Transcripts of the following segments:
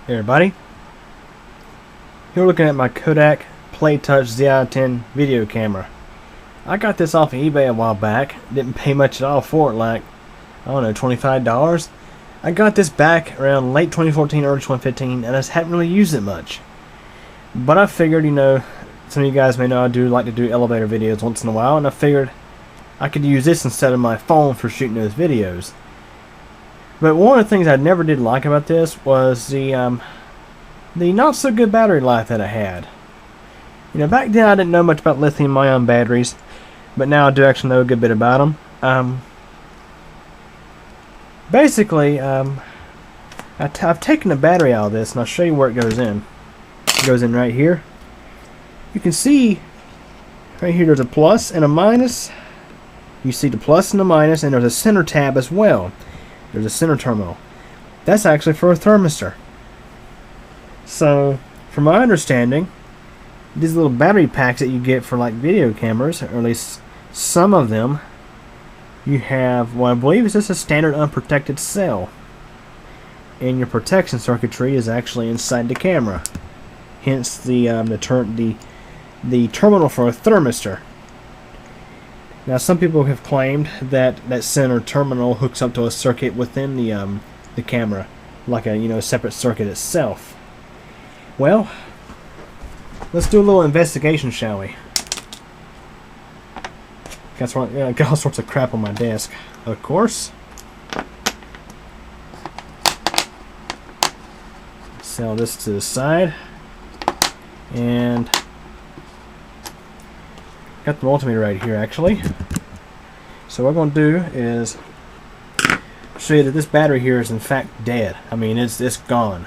Hey everybody, here we're looking at my Kodak Playtouch Zi10 video camera. I got this off of eBay a while back, didn't pay much at all for it, like, I don't know, $25. I got this back around late 2014, early 2015, and I just haven't really used it much. But I figured, you know, some of you guys may know I do like to do elevator videos once in a while, and I figured I could use this instead of my phone for shooting those videos. But one of the things I never did like about this was the not so good battery life that it had. You know, back then I didn't know much about lithium-ion batteries, but now I do actually know a good bit about them. Basically, I've taken the battery out of this, and I'll show you where it goes in. It goes in right here. You can see right here there's a plus and a minus. You see the plus and the minus, and there's a center tab as well. There's a center terminal. That's actually for a thermistor. So, from my understanding, these little battery packs that you get for like video cameras, or at least some of them, you have what I believe is just a standard unprotected cell. And your protection circuitry is actually inside the camera. Hence the terminal for a thermistor. Now, some people have claimed that that center terminal hooks up to a circuit within the camera, like a separate circuit itself. Well, let's do a little investigation, shall we? Got all sorts of crap on my desk, of course. Sell this to the side, and got the multimeter right here, actually. So what I'm going to do is show you that this battery here is in fact dead. I mean, it's gone.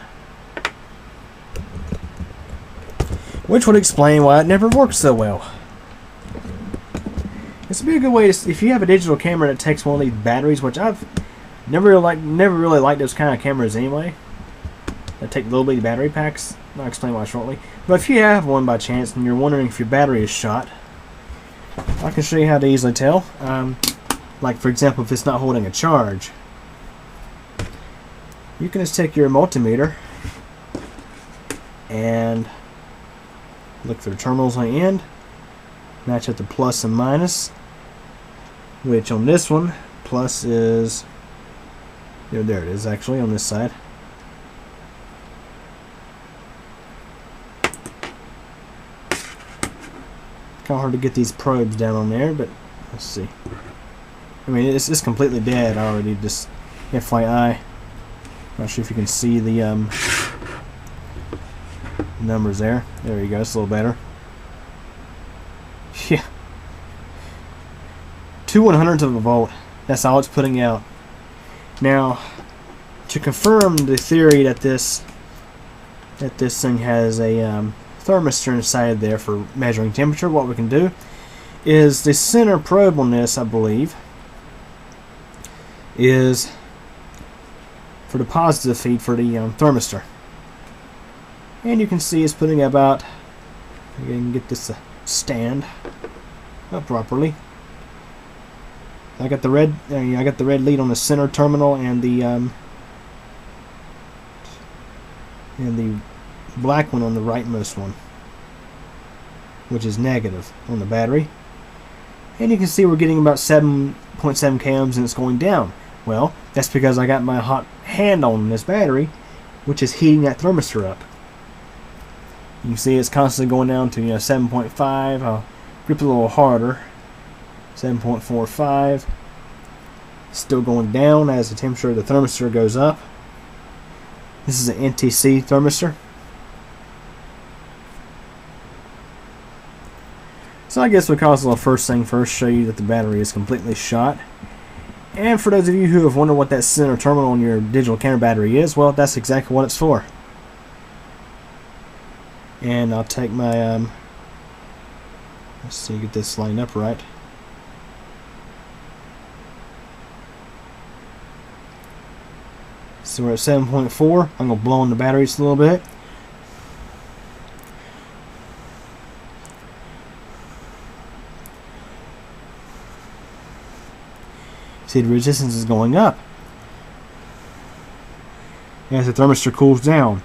Which would explain why it never works so well. This would be a good way to, if you have a digital camera that takes one of these batteries, which I've never really liked those kind of cameras anyway, that take little bitty battery packs. I'll explain why shortly. But if you have one by chance and you're wondering if your battery is shot, I can show you how to easily tell. Like, for example, if it's not holding a charge, you can just take your multimeter and look for the terminals on the end, match up the plus and minus, which on this one, plus is, there it is actually on this side. Kind of hard to get these probes down on there, but let's see. I mean, it's completely dead already, just FYI. Not sure if you can see the numbers there. There you go, it's a little better. Yeah. 2/100ths of a volt. That's all it's putting out. Now, to confirm the theory that this thing has a thermistor inside there for measuring temperature, what we can do is the center probe on this, I believe, is for the positive feed for the thermistor. And you can see it's putting about, you can get this to stand up properly. I got the red lead on the center terminal and the black one on the rightmost one, which is negative on the battery. And you can see we're getting about 7.7 kOhms and it's going down. Well, that's because I got my hot hand on this battery, which is heating that thermistor up. You can see it's constantly going down to 7.5. I'll grip it a little harder. 7.45. Still going down as the temperature of the thermistor goes up. This is an NTC thermistor. So I guess we'll cause a little first thing first, show you that the battery is completely shot. And for those of you who have wondered what that center terminal on your digital camera battery is, well, that's exactly what it's for. And I'll take my, let's see, get this lined up right. So we're at 7.4. I'm going to blow on the batteries a little bit. See, the resistance is going up as the thermistor cools down.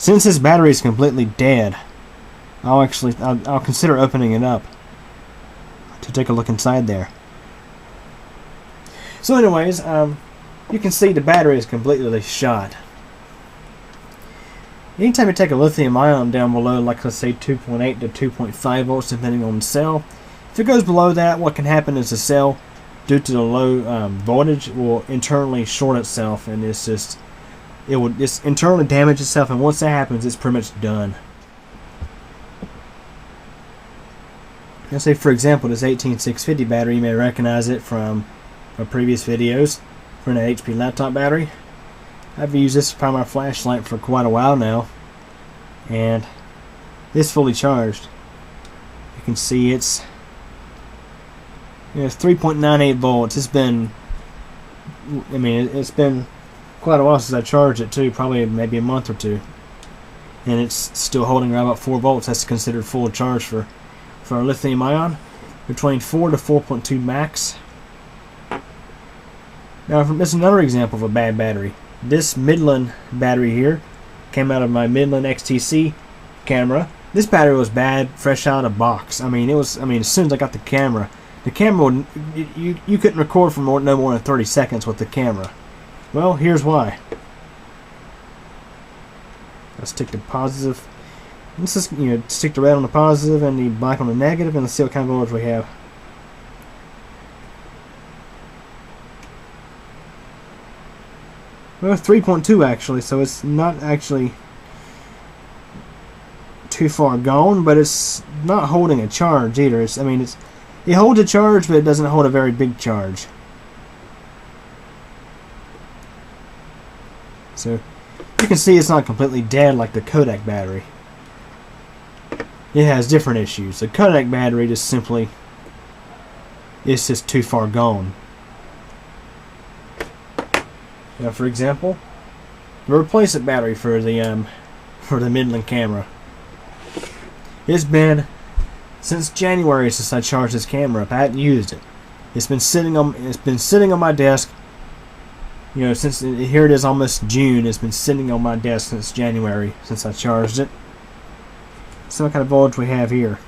Since this battery is completely dead, I'll consider opening it up to take a look inside there. So anyways, you can see the battery is completely shot. Anytime you take a lithium ion down below, like let's say 2.8 to 2.5 volts depending on the cell, if it goes below that, what can happen is the cell, due to the low voltage, will internally short itself, and it will just internally damage itself, and once that happens, it's pretty much done. Let's say, for example, this 18650 battery, you may recognize it from my previous videos for an HP laptop battery. I've used this for my flashlight for quite a while now, and it's fully charged. You can see it's 3.98 volts. It's been quite a while since I charged it too, probably maybe a month or two, and it's still holding around about 4 volts. That's considered full charge for a lithium ion, between 4 to 4.2 max. Now, this is another example of a bad battery. This Midland battery here came out of my Midland XTC camera. This battery was bad, fresh out of box. As soon as I got the camera would, you couldn't record for no more than 30 seconds with the camera. Well, here's why. Let's stick the positive. Let's just stick the red on the positive and the black on the negative, and let's see what kind of voltage we have. Well, 3.2 actually, so it's not actually too far gone, but it's not holding a charge either. It holds a charge, but it doesn't hold a very big charge. So you can see it's not completely dead like the Kodak battery. It has different issues. The Kodak battery just simply, it's just too far gone. Now, for example, the replacement battery for the Midland camera. It's been since January since I charged this camera up. I hadn't used it. It's been sitting on my desk. Since here it is almost June. It's been sitting on my desk since January since I charged it. So what kind of voltage we have here?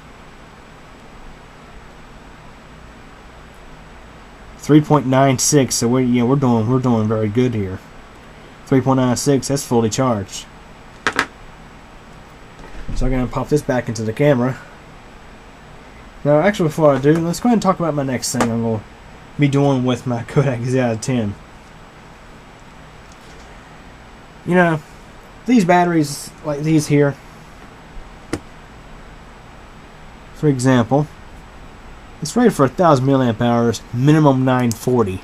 3.96. So we're doing very good here. 3.96. That's fully charged. So I'm gonna pop this back into the camera. Now, actually, before I do, let's go ahead and talk about my next thing I'm going to be doing with my Kodak Zi10. These batteries like these here, for example, it's rated for 1,000 milliamp hours, minimum 940.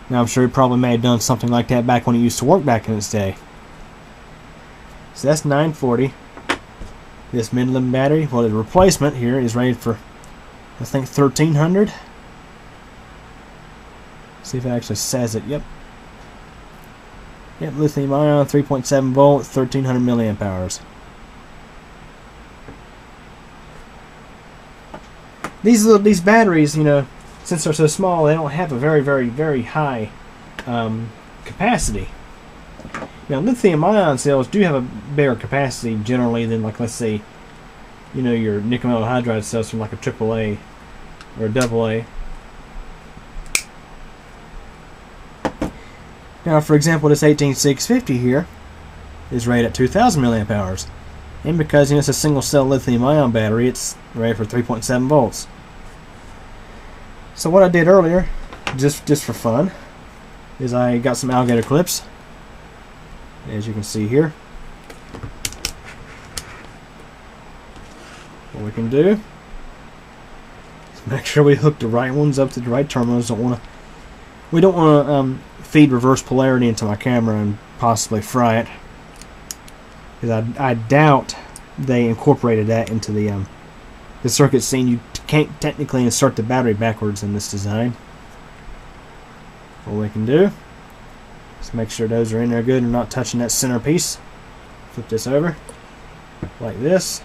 Now, I'm sure it probably may have done something like that back when it used to work back in its day. So that's 940. This Midland battery, well, the replacement here is rated for, I think, 1,300. See if it actually says it. Yep. Yep, lithium ion, 3.7 volt, 1,300 milliamp hours. These batteries, since they're so small, they don't have a very, very, very high capacity. Now, lithium-ion cells do have a bigger capacity generally than, like, let's say, your nickel metal hydride cells from like a AAA or a AA. Now, for example, this 18650 here is rated at 2,000 milliamp hours, and because it's a single-cell lithium-ion battery, it's rated for 3.7 volts. So what I did earlier, just for fun, is I got some alligator clips. As you can see here, what we can do is make sure we hook the right ones up to the right terminals. We don't want to feed reverse polarity into my camera and possibly fry it, because I doubt they incorporated that into the circuit scene. You can't technically insert the battery backwards in this design. What we can do, just make sure those are in there good and not touching that center piece. Flip this over like this.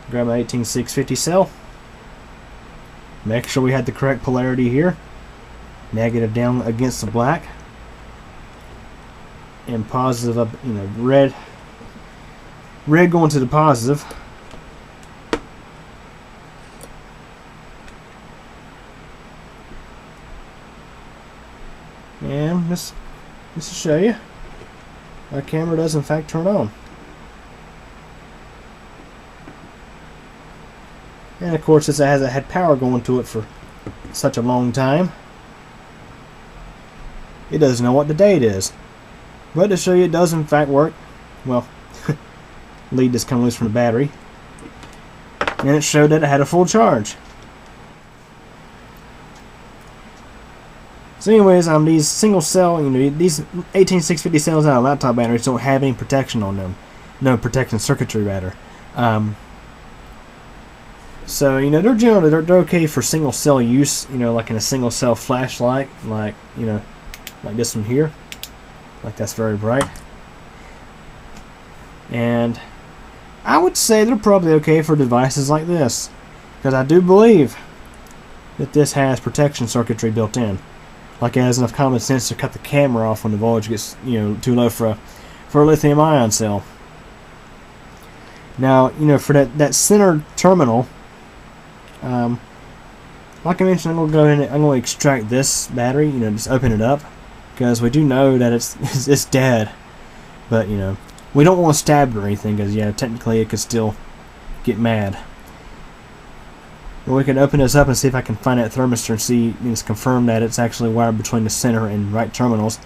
Grab my 18650 cell. Make sure we had the correct polarity here. Negative down against the black. and positive up, you know, red going to the positive. And this will show you our camera does in fact turn on. And of course, it hasn't had power going to it for such a long time, it doesn't know what the date is. But to show you it does in fact work, well, lead just come loose from the battery, and it showed that it had a full charge. So anyways, these single cell, you know, these 18650 cells out of laptop batteries don't have any protection on them, no protection circuitry rather. So you know, they're generally they're okay for single cell use, you know, like in a single cell flashlight, like, you know, like this one here, like that's very bright. And I would say they're probably okay for devices like this, because I do believe that this has protection circuitry built in. Like it has enough common sense to cut the camera off when the voltage gets, you know, too low for a lithium ion cell. Now, you know, for that center terminal, like I mentioned, I'm going to extract this battery, you know, just open it up, because we do know that it's dead. But you know, we don't want to stab it or anything, because yeah, technically it could still get mad. But we can open this up and see if I can find that thermistor and see, just confirm that it's actually wired between the center and right terminals.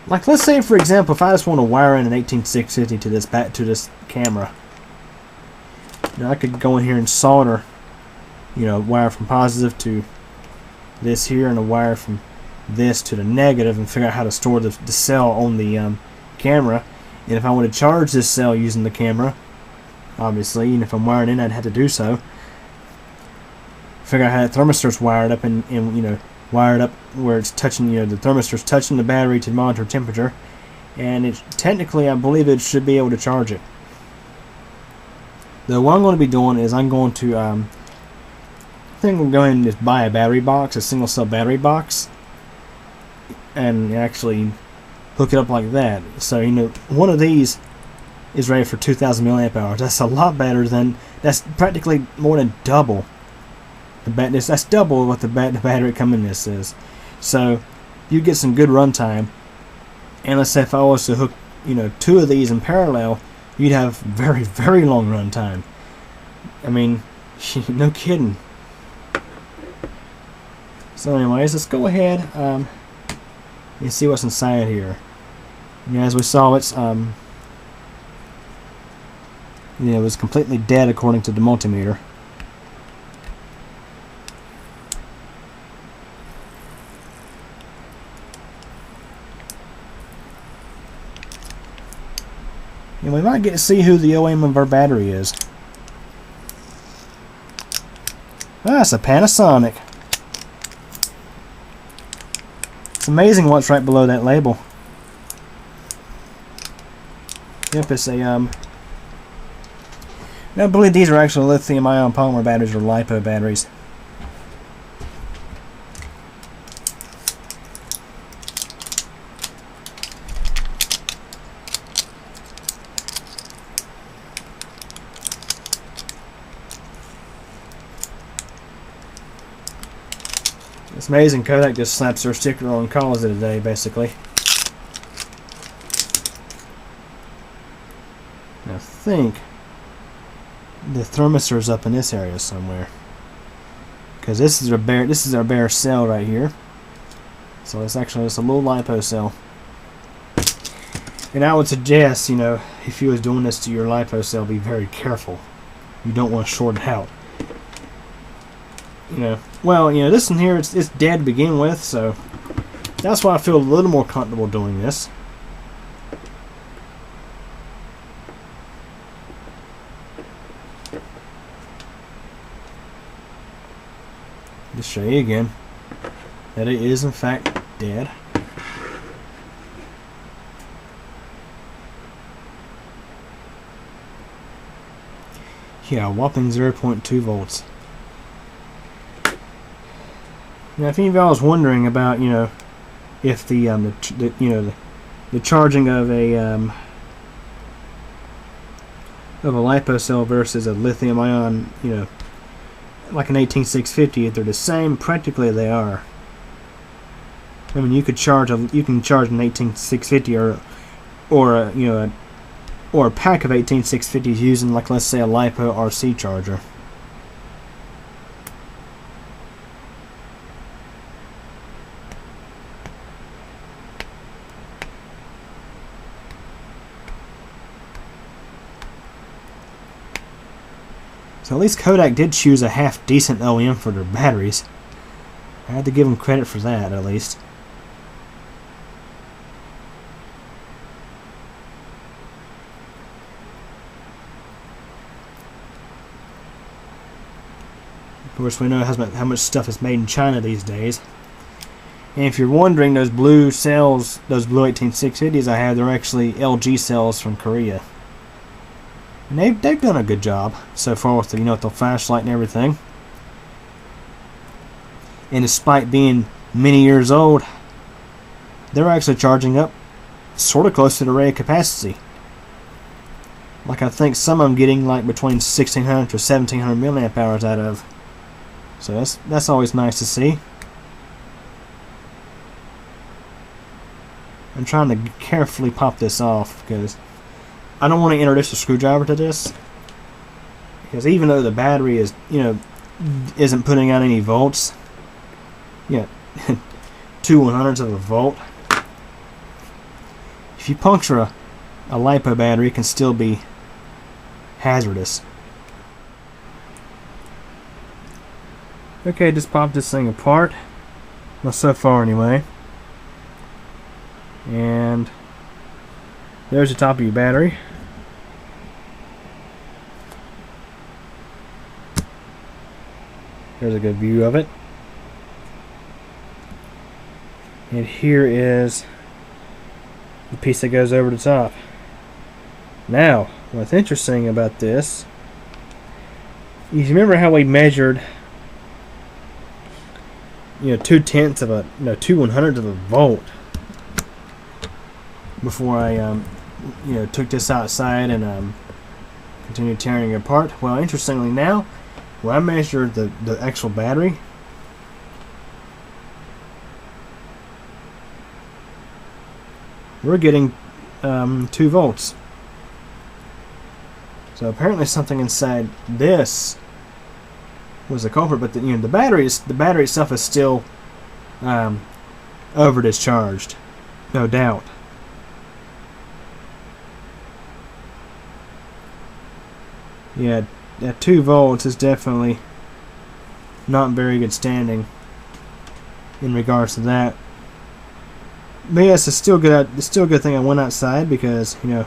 Like, let's say for example, if I just want to wire in an 18650 to this camera, you know, I could go in here and solder, you know, wire from positive to this here, and a wire from this to the negative, and figure out how to store the cell on the camera. And if I want to charge this cell using the camera, obviously, and if I'm wiring in, I'd have to do so. Figure out how that thermistor's wired up, and you know, wired up where it's touching, you know, the thermistor's touching the battery to monitor temperature, and it's technically, I believe it should be able to charge it. Though what I'm going to be doing is I'm going to I think we'll go ahead and just buy a battery box, a single cell battery box, and actually hook it up like that. So you know, one of these is rated for 2,000 milliamp hours. That's a lot better than, that's practically more than double. That's double what the battery coming in this is. So you get some good runtime. And let's say if I was to hook, you know, two of these in parallel, you'd have very, very long runtime. I mean, no kidding. So anyways, let's go ahead and see what's inside here. You know, as we saw, it's you know, it was completely dead according to the multimeter. And we might get to see who the OEM of our battery is. Ah, it's a Panasonic. It's amazing what's right below that label. Yep, it's a I believe these are actually lithium-ion polymer batteries, or LiPo batteries. It's amazing, Kodak just slaps their sticker on and calls it a day, basically. I think the thermistor is up in this area somewhere, because this is our bare cell right here. So it's actually just a little LiPo cell. And I would suggest, you know, if you was doing this to your LiPo cell, be very careful. You don't want to short it out. You know, well, you know, this one here, it's dead to begin with, so that's why I feel a little more comfortable doing this. Just show you again that it is in fact dead. Yeah, a whopping 0.2 volts. Now, if any of y'all was wondering about, you know, if the the charging of a LiPo cell versus a lithium ion, you know, like an 18650. If they're the same, practically they are. I mean, you can charge an 18650 or a, you know, or a pack of 18650s using, like, let's say a LiPo RC charger. So at least Kodak did choose a half decent OEM for their batteries. I had to give them credit for that, at least. Of course, we know how much stuff is made in China these days. And if you're wondering, those blue cells, those blue 18650s I have, they're actually LG cells from Korea. And they've done a good job so far with the, you know, with the flashlight and everything. And despite being many years old, they're actually charging up sort of close to the rated capacity. Like, I think some of them getting like between 1600 to 1700 milliamp hours out of. So that's always nice to see. I'm trying to carefully pop this off because I don't want to introduce a screwdriver to this, because even though the battery is, you know, isn't putting out any volts, yeah, 2/100ths of a volt. If you puncture a LiPo battery, it can still be hazardous. Okay, just pop this thing apart. Well, so far anyway. And there's the top of your battery. There's a good view of it. And here is the piece that goes over the top. Now, what's interesting about this, you remember how we measured, you know, 2/10ths of a, no, 2/100ths of a volt before I, you know, took this outside and continued tearing it apart. Well, interestingly now, when I measured the actual battery, we're getting 2 volts. So apparently something inside this was the culprit, but you know, the battery itself is still over discharged, no doubt. Yeah, at 2 volts is definitely not in very good standing in regards to that. But yes, it's still good. It's still a good thing I went outside, because, you know,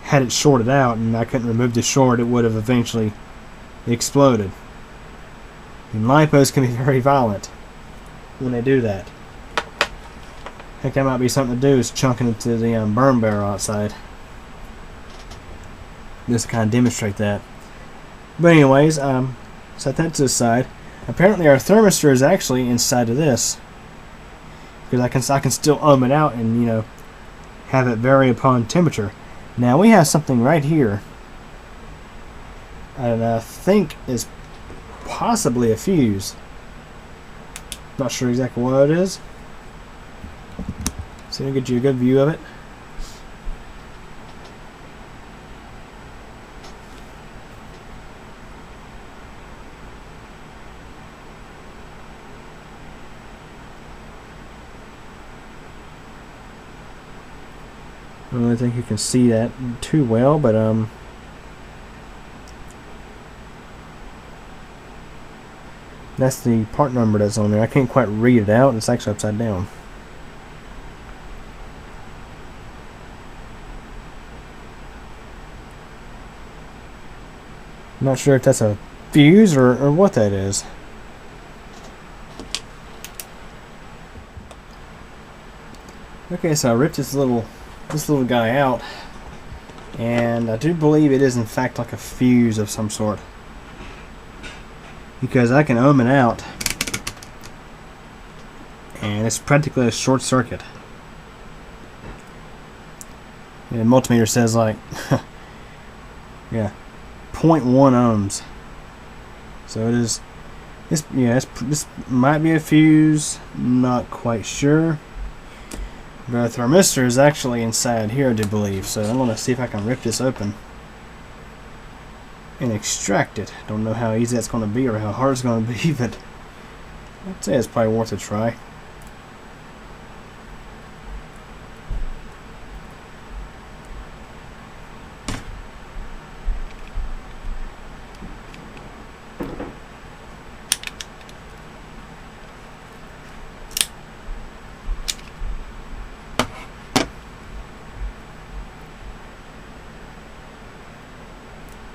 had it shorted out and I couldn't remove the short, it would have eventually exploded. And LiPos can be very violent when they do that. I think that might be something to do, is chunking it to the burn barrel outside. Just to kind of demonstrate that. But anyways, set that to the side. Apparently our thermistor is actually inside of this, because I can still ohm it out and, you know, have it vary upon temperature. Now we have something right here, and I think is possibly a fuse. Not sure exactly what it is. So I'll get you a good view of it. I don't really think you can see that too well, but that's the part number that's on there. I can't quite read it out. It's actually upside down. I'm not sure if that's a fuse or what that is. Okay, so I ripped this little guy out, and I do believe it is in fact like a fuse of some sort, because I can ohm it out and it's practically a short circuit. And the multimeter says like yeah, 0.1 ohms. So it is. This might be a fuse. Not quite sure. But the thermistor is actually inside here, I do believe. So I'm going to see if I can rip this open and extract it. Don't know how easy that's going to be or how hard it's going to be, but I'd say it's probably worth a try.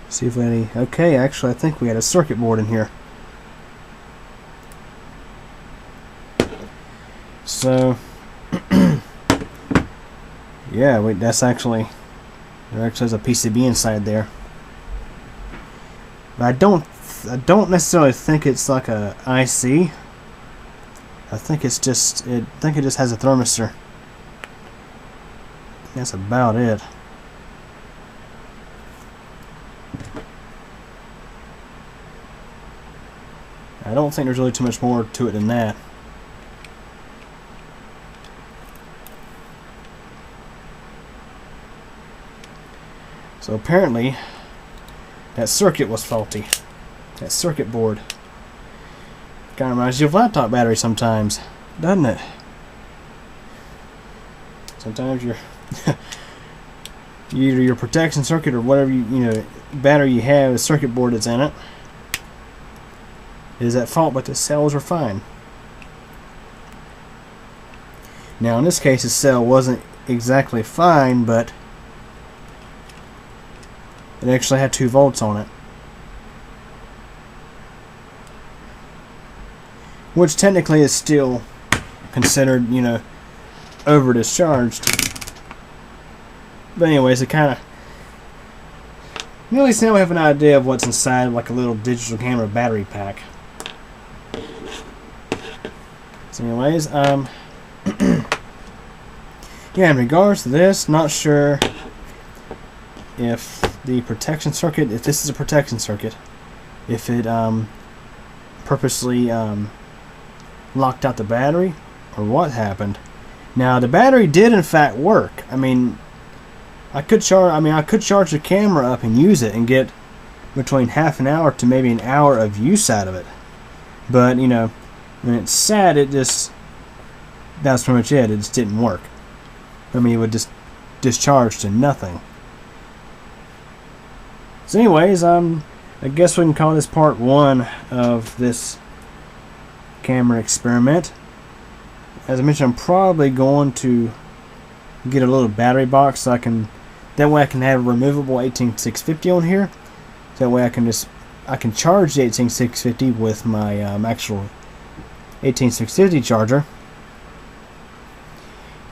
See if we had any. Okay, actually, I think we had a circuit board in here. So, yeah, wait, that's actually. There actually is a PCB inside there. But I don't necessarily think it's like a IC. I think it's just. I think it just has a thermistor. That's about it. I don't think there's really too much more to it than that. So apparently that circuit was faulty. That circuit board. Kind of reminds you of laptop battery sometimes, doesn't it? Sometimes either your protection circuit or whatever you know battery you have, the circuit board that's in it, is at fault, but the cells are fine. Now in this case the cell wasn't exactly fine, but it actually had 2 volts on it, which technically is still considered, you know, over discharged. But anyways, it kind of, at least now we have an idea of what's inside, like a little digital camera battery pack. So anyways, yeah, in regards to this, not sure if the protection circuit, if this is a protection circuit, if it purposely locked out the battery or what happened. Now the battery did in fact work. I mean, I could charge the camera up and use it and get between half an hour to maybe an hour of use out of it. But you know, when it's sat, it just, that's pretty much it. It just didn't work. I mean, it would just discharge to nothing. So anyways, I guess we can call this part 1 of this camera experiment. As I mentioned, I'm probably going to get a little battery box so that way I can have a removable 18650 on here. So that way I can charge the 18650 with my actual 18650 charger.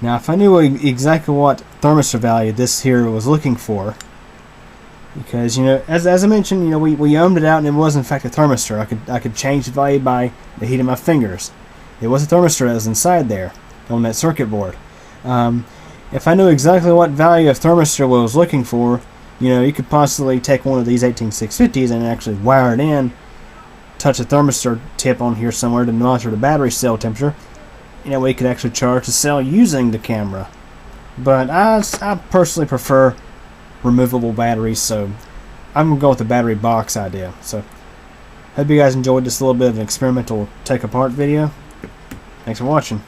Now if I knew exactly what thermistor value this here was looking for, because you know, as I mentioned, you know, we ohmed it out and it was in fact a thermistor. I could change the value by the heat of my fingers. It was a thermistor that was inside there on that circuit board. If I knew exactly what value of thermistor I was looking for, you know, you could possibly take one of these 18650s and actually wire it in, touch a thermistor tip on here somewhere to monitor the battery cell temperature. You know, we could actually charge the cell using the camera. But I personally prefer removable batteries, so I'm going to go with the battery box idea. So, hope you guys enjoyed this little bit of an experimental take apart video. Thanks for watching.